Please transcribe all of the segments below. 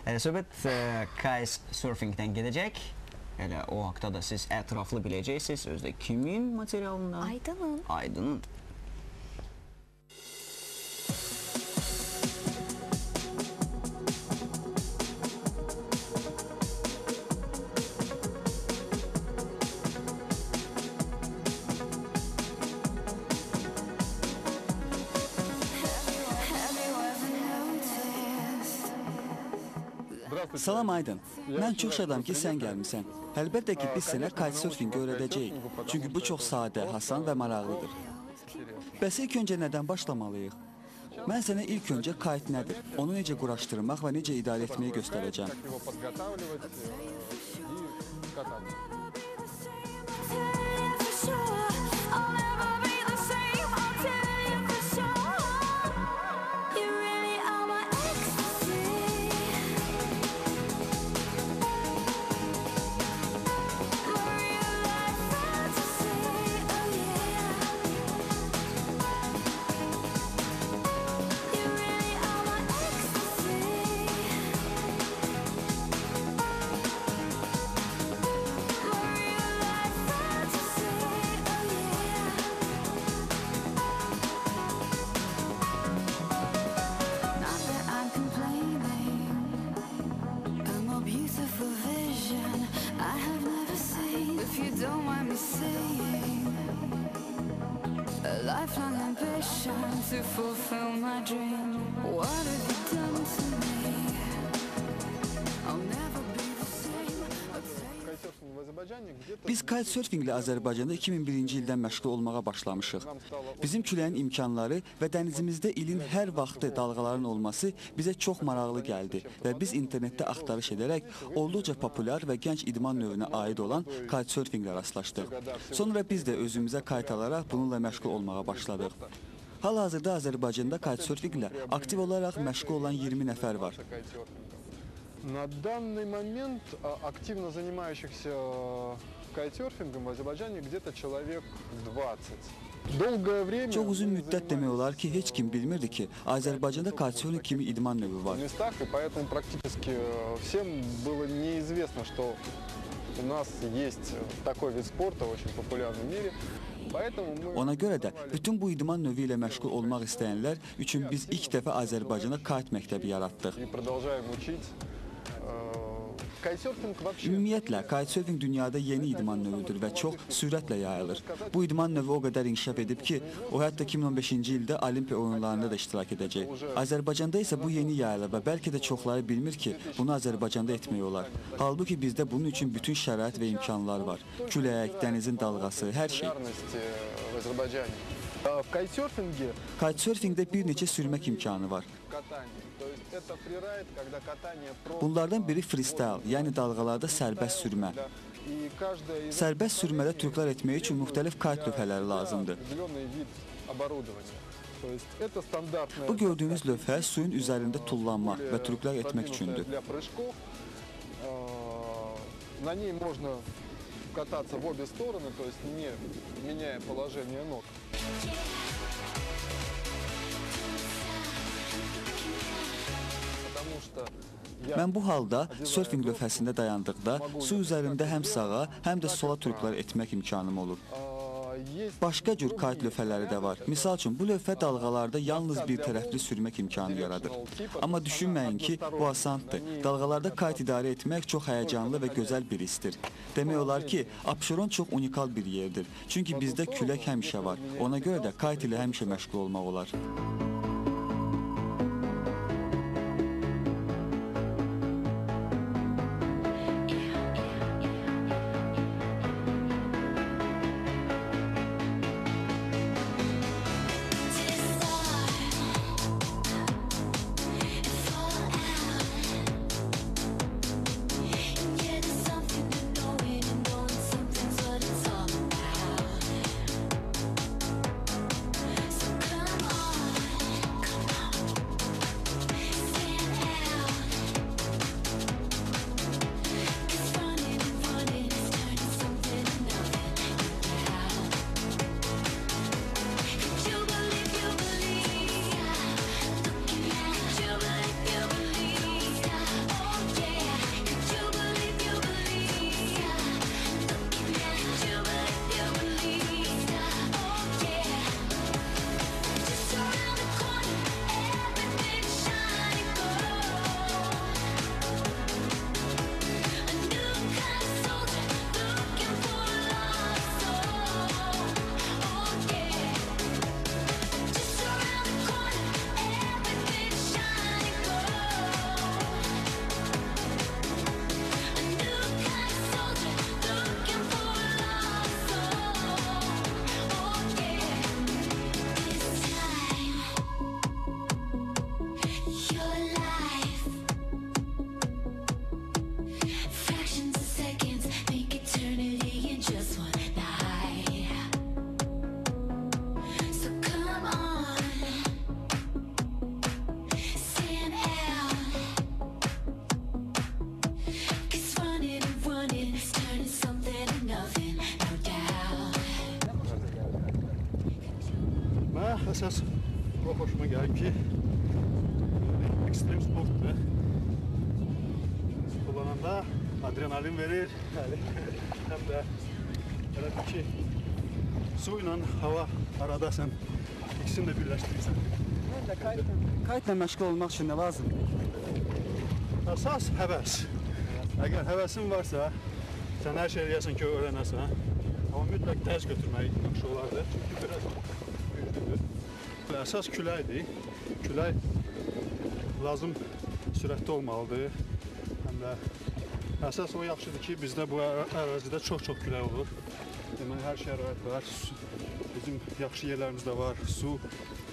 Söhbət kitesurfingdən gedəcək. Elə o haqda da siz ətraflı biləcəksiniz. Özdə kimin materialından? Aydının. Aydının. Salam Aydın, mən çox şadam ki, sən gəlmisən. Əlbəttə ki, biz sənə kitesurfingi öyrədəcəyik. Çünki bu çox sadə, asan və maraqlıdır. Bəs ilk öncə nədən başlamalıyıq? Mən sənə ilk öncə kite nədir, onu necə quraşdırmaq və necə idarə etməyi göstərəcəm. Lifelong ambition to fulfill my dream. What have you done to me? I'll never be the same. Biz kitesurfinglə Azərbaycanda 2001-ci ildən məşğul olmağa başlamışıq. Bizim küləyin imkanları və dənizimizdə ilin hər vaxtı dalğaların olması bizə çox maraqlı gəldi və biz internetdə axtarış edərək olduqca populyar və gənc idman növünə aid olan kitesurfinglə rastlaşdıq. Sonra biz də özümüzə kayt alaraq bununla məşğul olmağa başladıq. Hal-hazırda Azərbaycanda kitesurfinglə aktiv olaraq məşğul olan 20 nəfər var. На данный момент активно занимающихся кайтсерфингом в Азербайджане где-то человек 20. Долгое время... Çox uzun müddət demək olar ki, heç kim bilmirdi ki, Azərbaycanda kitesurfing kimi idman növü var. И поэтому практически всем было неизвестно, что у нас есть такой вид спорта, очень популярный в мире. Ona görə də bütün bu idman növü ilə məşğul olmaq istəyənlər üçün biz ilk dəfə Azərbaycanda kite məktəbi yaratdıq. Ümumiyyətlə, kitesurfing dünyada yeni idman növüdür və çox sürətlə yayılır. Bu idman növü o qədər inkişaf edib ki, o hətta 2015-ci ildə Olimpiya oyunlarında da iştirak edəcək. Azərbaycanda isə bu yeni yayılır və bəlkə də çoxları bilmir ki, bunu Azərbaycanda etmək olar. Halbuki bizdə bunun üçün bütün şərait və imkanlar var. Külək, dənizin dalğası, hər şey. Kitesurfingdə bir neçə sürmək imkanı var. Bunlardan biri freestyle, yəni dalğalarda sərbəst sürmə. Sərbəst sürmədə trüklər etmək üçün müxtəlif kite lövhələri lazımdır. Bu gördüyünüz lövhə suyun üzərində tullanmaq və trüklər etmək üçündür. Кататься в обе стороны, то есть не меняя положение ног. Mən bu halda surfing lövhəsində dayandıqda su üzərində həm sağa, həm də sola trüklər etmək imkanım olur. Başqa cür kite lövhələri də var. Misal üçün, bu lövhə dalğalarda yalnız bir tərəfli sürmək imkanı yaradır. Amma düşünməyin ki, bu asandır. Dalğalarda kite idarə etmək çox həyəcanlı və gözəl bir hissdir. Demək olar ki, Abşeron çox unikal bir yerdir. Çünki bizdə külək həmişə var. Ona görə də kite ilə həmişə məşğul olmaq olar. əsas o xoşuma gəlir ki, ekstrem sportdur. Kullananda adrenalin verir, həm də elə bir ki, su ilə hava aradasan, ikisini də birləşdirirsən. Kayıtla məşğul olmaq üçün nə lazımdır? Əsas həvəs. Əgər həvəsin varsa, sən hər şey eləyəsən ki, öyrənəsən. Amma mütləq dərs götürmək yaxşı olardı, çünki biraz güclüdür. Əsas küləkdir. Külək lazım sürətli olmalıdır. Həm də əsas o yaxşıdır ki, bizdə bu ərazidə çox-çox külək olur. Deməli, hər şərait var. Bizim yaxşı yerlərimiz də var. Su,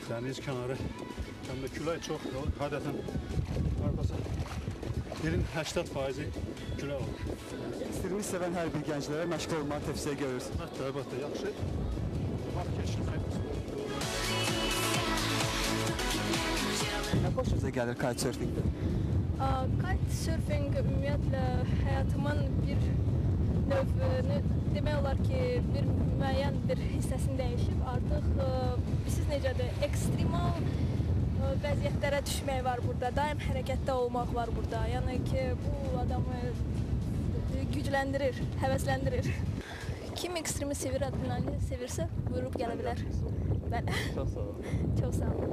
dəniz kənarı. Həm də külək çoxdur. Adətən arpası yerin 80% külək olur. Ekstremi sevən hər bir gənclərə məşğul olmağı tövsiyə görürsünüz. Əlbəttə, yaxşı. Vaxt keçirmək. Nə xoşunuza gəlir kitesurfingdə? Kitesurfing ümumiyyətlə həyatımın bir növünü demək olar ki, bir müəyyən bir hissəsini dəyişib. Artıq siz necədir, ekstremal vəziyyətlərə düşmək var burada, daim hərəkətdə olmaq var burada. Yəni ki, bu adamı gücləndirir, həvəsləndirir. Kim ekstremi sevir, adrenalini sevirsə, buyurub gələ bilər. Bəli. Çox sağ olun. Çox sağ olun.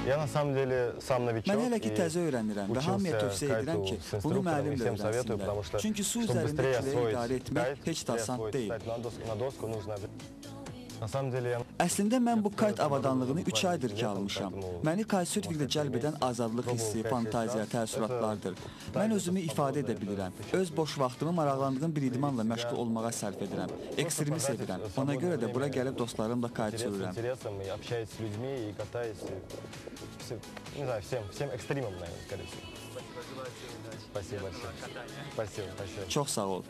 Я на самом деле сам новичок. Mən hələ ki təzə öyrənirəm və hamıya tövsiyə edirəm ki, bunu müəllimlə öyrənsinlər. Çünki su üzərində küləyi idarə etmək heç də asan deyil. Əslində mən bu kayt avadanlığını 3 aydır ki almışam. Məni kitesurfingdə cəlb edən azadlıq hissi, fantaziya, təəssüratlardır. Mən özümü ifadə edə bilirəm. Öz boş vaxtımı maraqlandığım bir idmanla məşğul olmağa sərf edirəm. Ekstremi sevirəm. Ona görə də bura gəlib dostlarımla kayt sürürəm. Не знаю, всем экстримам, наверное, скорее всего. Спасибо большое. Спасибо. Çox sağ ol.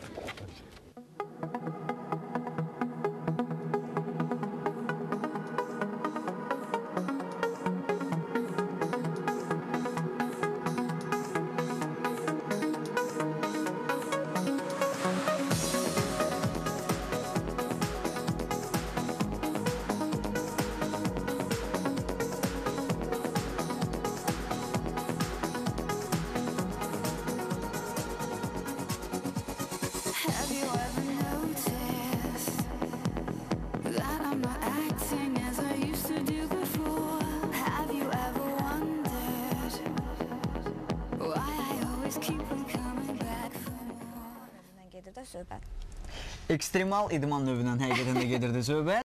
Have you ever noticed that I'm not acting as I used to do before? Have you ever wondered why I always keep on coming back for more? Gedir də söhbət. Ekstremal idman növündən həqiqətən də gedirdi söhbət.